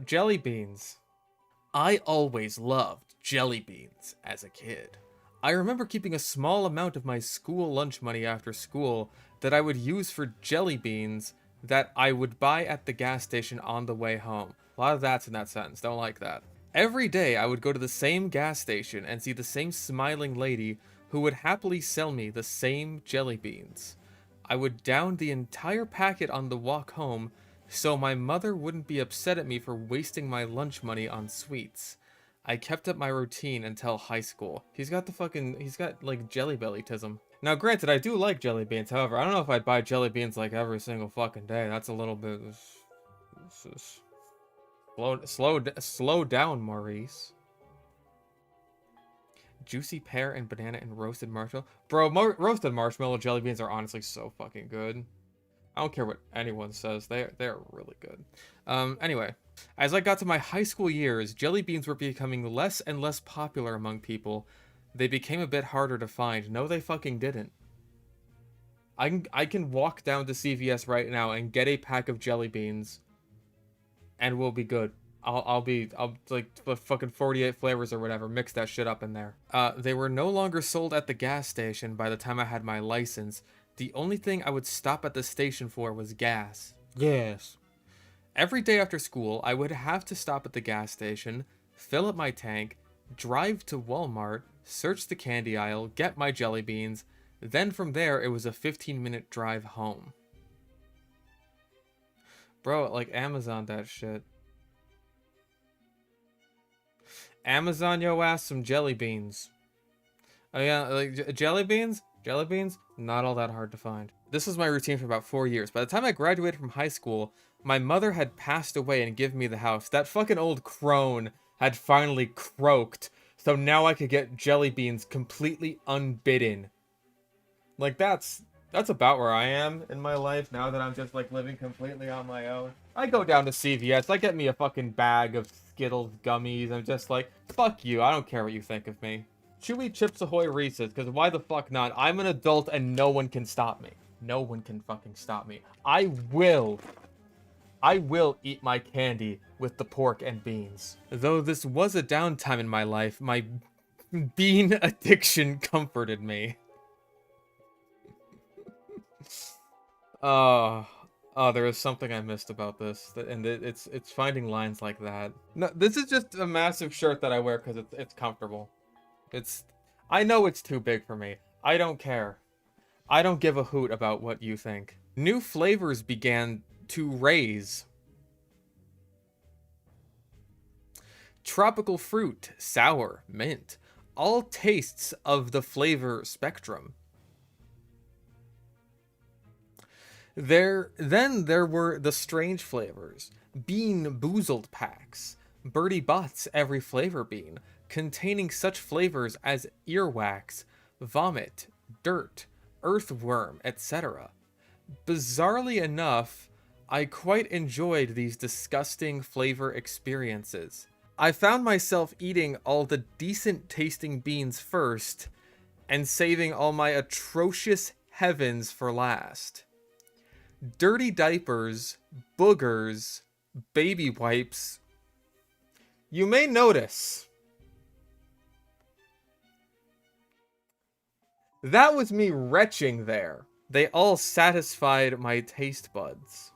Jelly beans. I always loved jelly beans as a kid. I remember keeping a small amount of my school lunch money after school that I would use for jelly beans that I would buy at the gas station on the way home. A lot of that's in that sentence, don't like that. Every day I would go to the same gas station and see the same smiling lady who would happily sell me the same jelly beans. I would down the entire packet on the walk home so my mother wouldn't be upset at me for wasting my lunch money on sweets. I kept up my routine until high school. He's got like jelly bellytism. Now granted, I do like jelly beans, however, I don't know if I'd buy jelly beans like every single fucking day. That's a little bit... Slow down, Maurice. Juicy pear and banana and roasted marshmallow. Bro, roasted marshmallow jelly beans are honestly so fucking good. I don't care what anyone says. They're really good. Anyway, as I got to my high school years, jelly beans were becoming less and less popular among people. They became a bit harder to find. No, they fucking didn't. I can walk down to CVS right now and get a pack of jelly beans, and we'll be good. I'll like the fucking 48 flavors or whatever, mix that shit up in there. They were no longer sold at the gas station by the time I had my license. The only thing I would stop at the station for was gas. Yes. Every day after school, I would have to stop at the gas station, fill up my tank, drive to Walmart, search the candy aisle, get my jelly beans. Then from there, it was a 15-minute drive home. Bro, like Amazon that shit. Amazon yo ass some jelly beans. Oh yeah, like jelly beans? Jelly beans? Not all that hard to find. This was my routine for about 4 years. By the time I graduated from high school, my mother had passed away and given me the house. That fucking old crone had finally croaked, so now I could get jelly beans completely unbidden. Like, that's about where I am in my life now that I'm just, like, living completely on my own. I go down to CVS, I get me a fucking bag of Skittles gummies, I'm just like, fuck you, I don't care what you think of me. Chewy Chips Ahoy Reese's, because why the fuck not? I'm an adult and no one can stop me. No one can fucking stop me. I will eat my candy with the pork and beans. Though this was a downtime in my life, my bean addiction comforted me. Oh, there is something I missed about this, and it's finding lines like that. No, this is just a massive shirt that I wear because it's comfortable. I know it's too big for me. I don't care. I don't give a hoot about what you think. New flavors began to raise. Tropical fruit, sour, mint, all tastes of the flavor spectrum. Then there were the strange flavors. Bean boozled packs. Birdie Bott's every flavor bean, containing such flavors as earwax, vomit, dirt, earthworm, etc. Bizarrely enough, I quite enjoyed these disgusting flavor experiences. I found myself eating all the decent tasting beans first, and saving all my atrocious heavens for last. Dirty diapers, boogers, baby wipes. You may notice that was me retching there. They all satisfied my taste buds.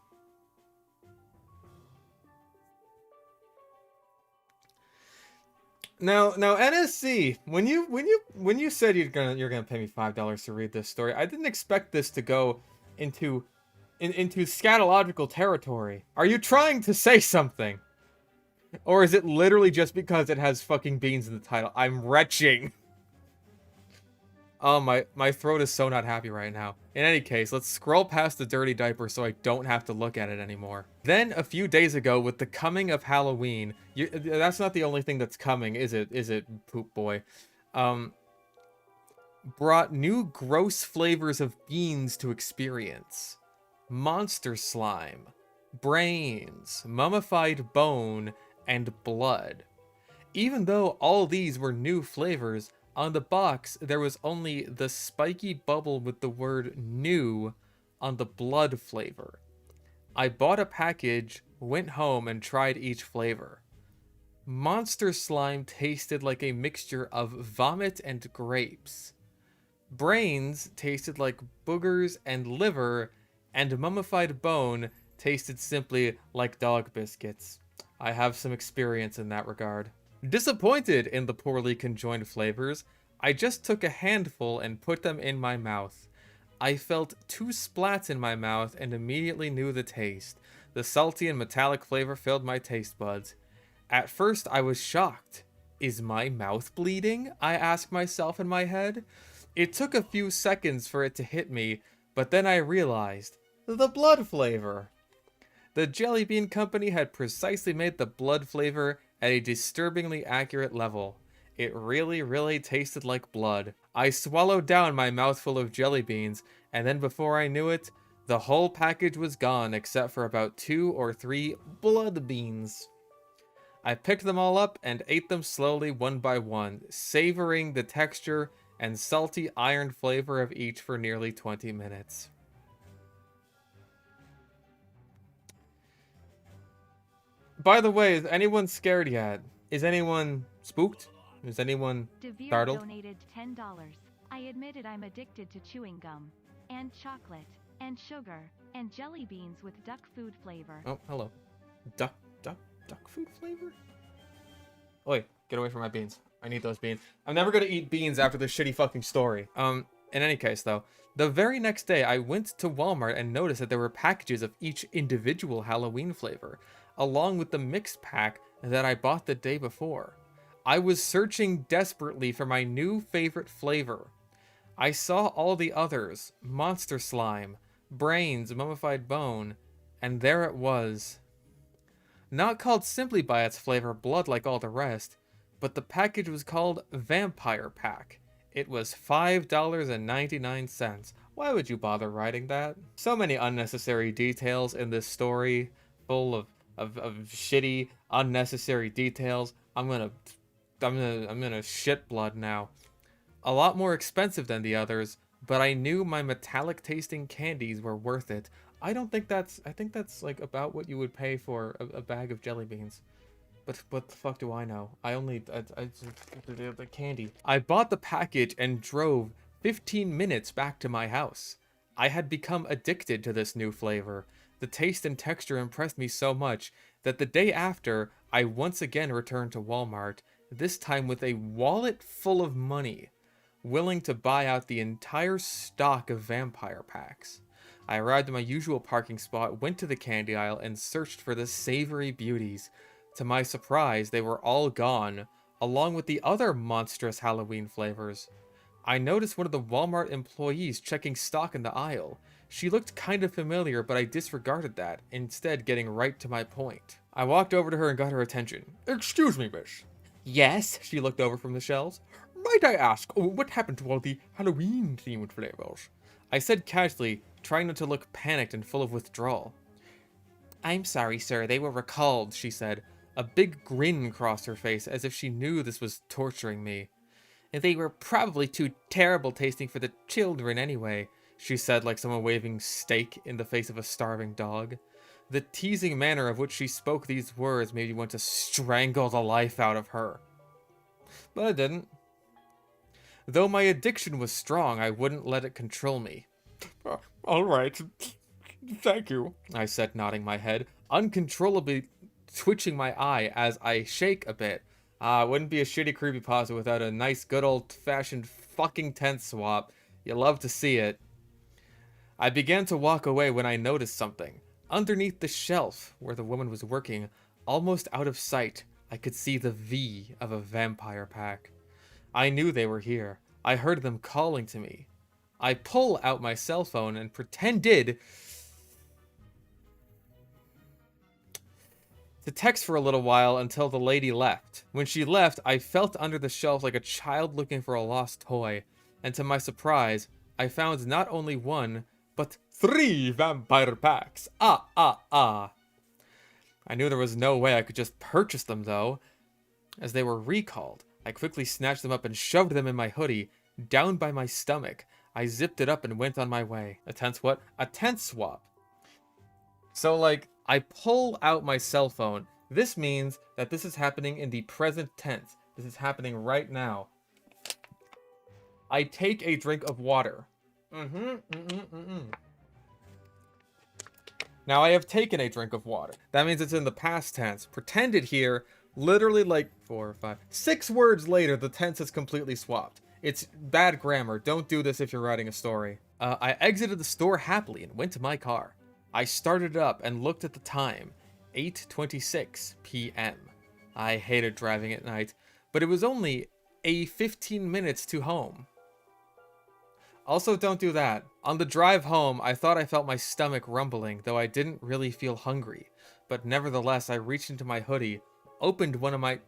Now NSC, when you said you're gonna pay me $5 to read this story, I didn't expect this to go into scatological territory. Are you trying to say something? Or is it literally just because it has fucking beans in the title? I'm retching. Oh, my throat is so not happy right now. In any case, let's scroll past the dirty diaper so I don't have to look at it anymore. Then, a few days ago, with the coming of Halloween... that's not the only thing that's coming, is it, poop boy? Brought new gross flavors of beans to experience. Monster slime, brains, mummified bone, and blood. Even though all these were new flavors, on the box there was only the spiky bubble with the word new on the blood flavor. I bought a package went home and tried each flavor. Monster Slime tasted like a mixture of vomit and grapes. Brains tasted like boogers and liver, and mummified bone tasted simply like dog biscuits. I have some experience in that regard. Disappointed in the poorly conjoined flavors, I just took a handful and put them in my mouth. I felt 2 splats in my mouth and immediately knew the taste. The salty and metallic flavor filled my taste buds. At first, I was shocked. Is my mouth bleeding? I asked myself in my head. It took a few seconds for it to hit me, but then I realized the blood flavor. The Jelly Bean Company had precisely made the blood flavor at a disturbingly accurate level. It really, really tasted like blood. I swallowed down my mouthful of jelly beans, and then before I knew it, the whole package was gone except for about 2 or 3 blood beans. I picked them all up and ate them slowly one by one, savoring the texture and salty iron flavor of each for nearly 20 minutes. By the way, is anyone scared yet? Is anyone spooked? Is anyone startled? Donated $10. I admitted I'm addicted to chewing gum, and chocolate, and sugar, and jelly beans with duck food flavor. Oh, hello. Duck food flavor? Oi, get away from my beans. I need those beans. I'm never gonna eat beans after this shitty fucking story. In any case though, the very next day I went to Walmart and noticed that there were packages of each individual Halloween flavor, along with the mix pack that I bought the day before. I was searching desperately for my new favorite flavor. I saw all the others, Monster Slime, Brains, Mummified Bone, and there it was. Not called simply by its flavor blood like all the rest, but the package was called Vampire Pack. It was $5.99. Why would you bother writing that? So many unnecessary details in this story, full of shitty, unnecessary details. I'm gonna shit blood now. A lot more expensive than the others, but I knew my metallic tasting candies were worth it. I think that's like about what you would pay for a bag of jelly beans. But what the fuck do I know? The candy. I bought the package and drove 15 minutes back to my house. I had become addicted to this new flavor. The taste and texture impressed me so much that the day after, I once again returned to Walmart, this time with a wallet full of money, willing to buy out the entire stock of vampire packs. I arrived at my usual parking spot, went to the candy aisle, and searched for the savory beauties. To my surprise, they were all gone, along with the other monstrous Halloween flavors. I noticed one of the Walmart employees checking stock in the aisle. She looked kind of familiar, but I disregarded that, instead getting right to my point. I walked over to her and got her attention. "Excuse me, miss." "Yes?" She looked over from the shelves. "Might I ask, what happened to all the Halloween-themed flavors?" I said casually, trying not to look panicked and full of withdrawal. "I'm sorry, sir, they were recalled," she said. A big grin crossed her face, as if she knew this was torturing me. "They were probably too terrible tasting for the children anyway," she said, like someone waving steak in the face of a starving dog. The teasing manner of which she spoke these words made me want to strangle the life out of her. But I didn't. Though my addiction was strong, I wouldn't let it control me. "All right. Thank you," I said, nodding my head, uncontrollably twitching my eye as I shake a bit. It wouldn't be a shitty creepypasta without a nice good old-fashioned fucking tent swap. You love to see it. I began to walk away when I noticed something. Underneath the shelf where the woman was working, almost out of sight, I could see the V of a vampire pack. I knew they were here. I heard them calling to me. I pull out my cell phone and pretended to text for a little while until the lady left. When she left, I felt under the shelf like a child looking for a lost toy, and to my surprise, I found not only one, but 3 vampire packs. I knew there was no way I could just purchase them, though. As they were recalled, I quickly snatched them up and shoved them in my hoodie, down by my stomach. I zipped it up and went on my way. A tent what? A tent swap. So, like, I pull out my cell phone. This means that this is happening in the present tense. This is happening right now. I take a drink of water. Now I have taken a drink of water. That means it's in the past tense. Pretended here, literally like 4 or 5, 6 words later, the tense is completely swapped. It's bad grammar. Don't do this if you're writing a story. I exited the store happily and went to my car. I started it up and looked at the time. 8:26 p.m. I hated driving at night, but it was only a 15 minutes to home. Also, don't do that. On the drive home, I thought I felt my stomach rumbling, though I didn't really feel hungry. But nevertheless, I reached into my hoodie, opened one of my...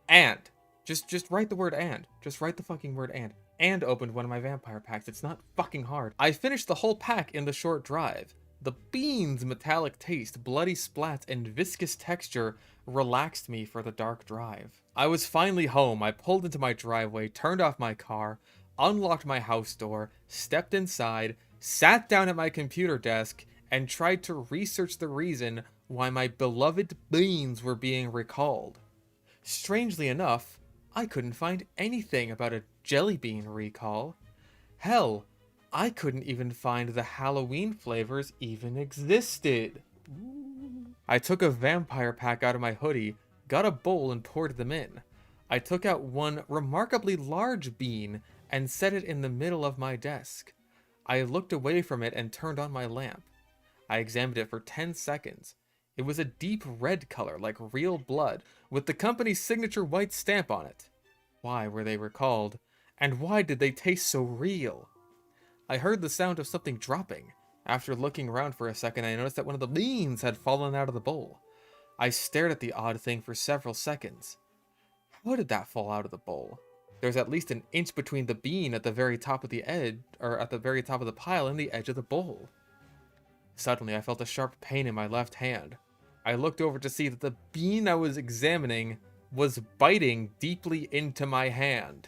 And. Just write the word and. Just write the fucking word and. And opened one of my vampire packs. It's not fucking hard. I finished the whole pack in the short drive. The beans' metallic taste, bloody splats, and viscous texture relaxed me for the dark drive. I was finally home. I pulled into my driveway, turned off my car, unlocked my house door, stepped inside, sat down at my computer desk, and tried to research the reason why my beloved beans were being recalled. Strangely enough, I couldn't find anything about a jelly bean recall. Hell, I couldn't even find the Halloween flavors even existed. I took a vampire pack out of my hoodie, got a bowl and poured them in. I took out one remarkably large bean and set it in the middle of my desk. I looked away from it and turned on my lamp. I examined it for 10 seconds. It was a deep red color, like real blood, with the company's signature white stamp on it. Why were they recalled? And why did they taste so real? I heard the sound of something dropping. After looking around for a second, I noticed that one of the beans had fallen out of the bowl. I stared at the odd thing for several seconds. How did that fall out of the bowl? There's at least an inch between the bean at the very top of the edge, or at the very top of the pile and the edge of the bowl. Suddenly, I felt a sharp pain in my left hand. I looked over to see that the bean I was examining was biting deeply into my hand.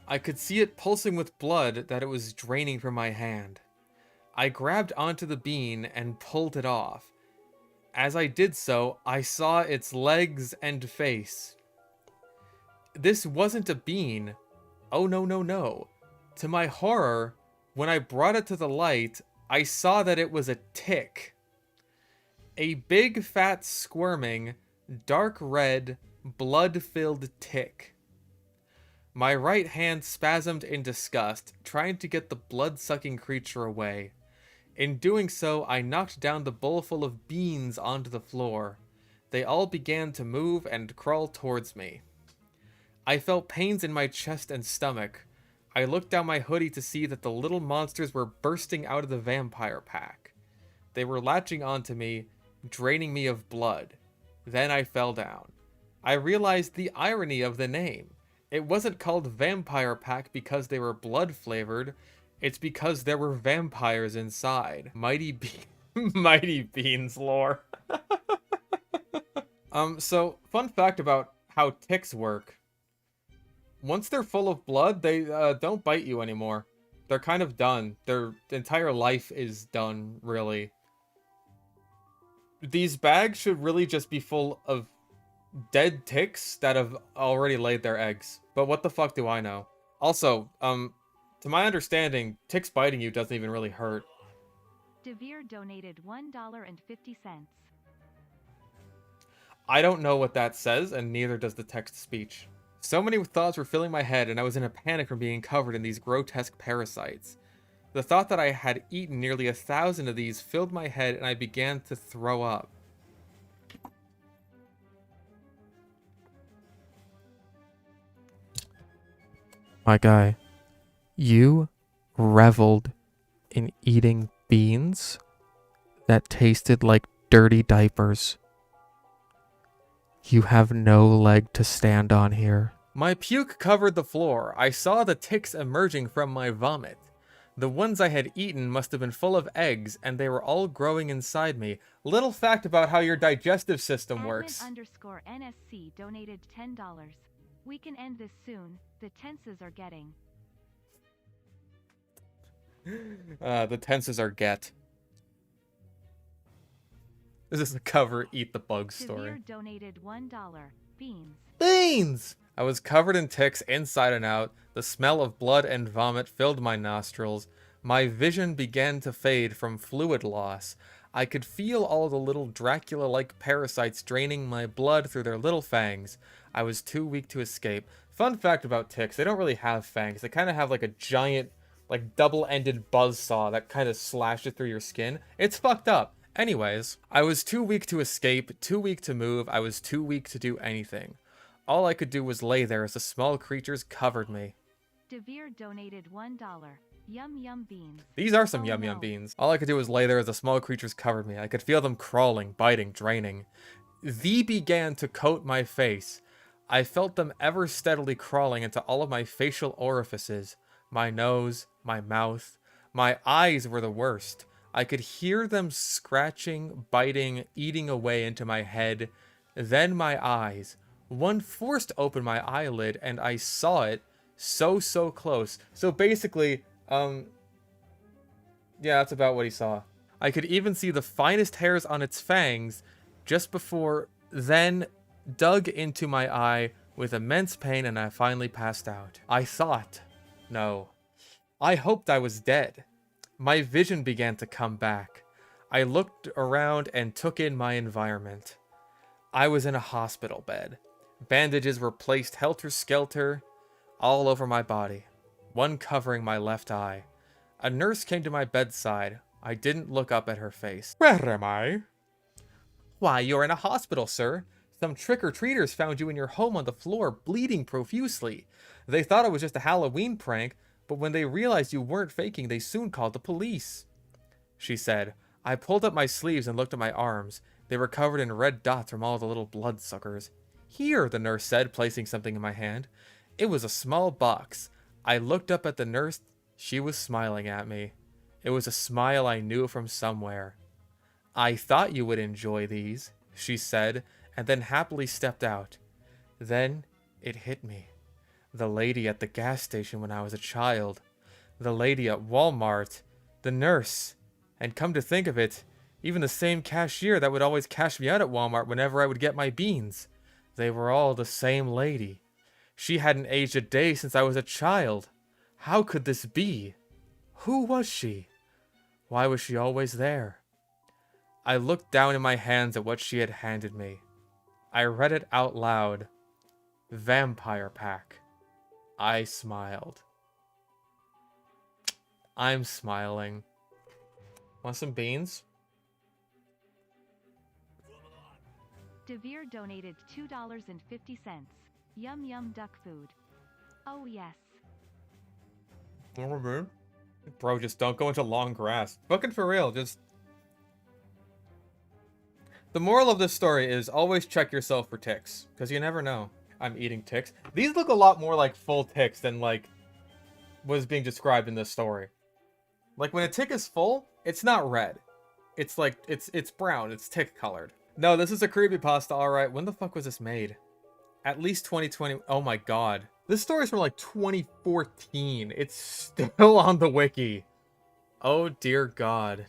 I could see it pulsing with blood that it was draining from my hand. I grabbed onto the bean and pulled it off. As I did so, I saw its legs and face. This wasn't a bean. Oh no, no, no. To my horror, when I brought it to the light, I saw that it was a tick. A big, fat, squirming, dark red, blood-filled tick. My right hand spasmed in disgust, trying to get the blood-sucking creature away. In doing so, I knocked down the bowl full of beans onto the floor. They all began to move and crawl towards me. I felt pains in my chest and stomach. I looked down my hoodie to see that the little monsters were bursting out of the vampire pack. They were latching onto me, draining me of blood. Then I fell down. I realized the irony of the name. It wasn't called Vampire Pack because they were blood-flavored. It's because there were vampires inside. Mighty Beans lore. So, fun fact about how ticks work. Once they're full of blood, they don't bite you anymore. They're kind of done. Their entire life is done, really. These bags should really just be full of dead ticks that have already laid their eggs. But what the fuck do I know? Also, to my understanding, ticks biting you doesn't even really hurt. Devere donated $1.50. I don't know what that says, and neither does the text-to-speech. So many thoughts were filling my head, and I was in a panic from being covered in these grotesque parasites. The thought that I had eaten nearly 1,000 of these filled my head, and I began to throw up. My guy, you reveled in eating beans that tasted like dirty diapers. You have no leg to stand on here. My puke covered the floor. I saw the ticks emerging from my vomit. The ones I had eaten must have been full of eggs, and they were all growing inside me. Little fact about how your digestive system works. Admin_NSC donated $10. We can end this soon. The tenses are getting. The tenses are get. This is the cover Eat the Bug story. Severe donated $1. Beans. Beans! I was covered in ticks inside and out. The smell of blood and vomit filled my nostrils. My vision began to fade from fluid loss. I could feel all the little Dracula-like parasites draining my blood through their little fangs. I was too weak to escape. Fun fact about ticks, they don't really have fangs. They kind of have like a giant, like double-ended buzzsaw that kind of slashes through your skin. It's fucked up. Anyways, I was too weak to escape, too weak to move, I was too weak to do anything. All I could do was lay there as the small creatures covered me. Devere donated $1. Yum yum beans. These are some Oh, yum no. yum beans. All I could do was lay there as the small creatures covered me. I could feel them crawling, biting, draining. They began to coat my face. I felt them ever steadily crawling into all of my facial orifices. My nose, my mouth. My eyes were the worst. I could hear them scratching, biting, eating away into my head. Then my eyes. One forced open my eyelid and I saw it so close. So basically, yeah, that's about what he saw. I could even see the finest hairs on its fangs just before then dug into my eye with immense pain and I finally passed out. I thought, no, I hoped I was dead. My vision began to come back. I looked around and took in my environment. I was in a hospital bed. Bandages were placed helter-skelter all over my body, one covering my left eye. A nurse came to my bedside. I didn't look up at her face. Where am I? Why, you're in a hospital, sir. Some trick-or-treaters found you in your home on the floor, bleeding profusely. They thought it was just a Halloween prank, but when they realized you weren't faking, they soon called the police. She said. I pulled up my sleeves and looked at my arms. They were covered in red dots from all the little bloodsuckers. Here, the nurse said, placing something in my hand. It was a small box. I looked up at the nurse. She was smiling at me. It was a smile I knew from somewhere. I thought you would enjoy these, she said, and then happily stepped out. Then it hit me. The lady at the gas station when I was a child. The lady at Walmart. The nurse. And come to think of it, even the same cashier that would always cash me out at Walmart whenever I would get my beans. They were all the same lady. She hadn't aged a day since I was a child. How could this be? Who was she? Why was she always there? I looked down in my hands at what she had handed me. I read it out loud. Vampire Pack. I smiled. I'm smiling. Want some beans? Devere donated $2.50. Yum yum duck food. Oh yes. Bro, just don't go into long grass. Fucking for real, just... The moral of this story is always check yourself for ticks, because you never know. I'm eating ticks. These look a lot more like full ticks than, like, was being described in this story. Like, when a tick is full, it's not red. It's like, it's brown. It's tick colored. No, this is a creepypasta, alright. When the fuck was this made? At least 2020. Oh my god. This story's from like 2014. It's still on the wiki. Oh dear god.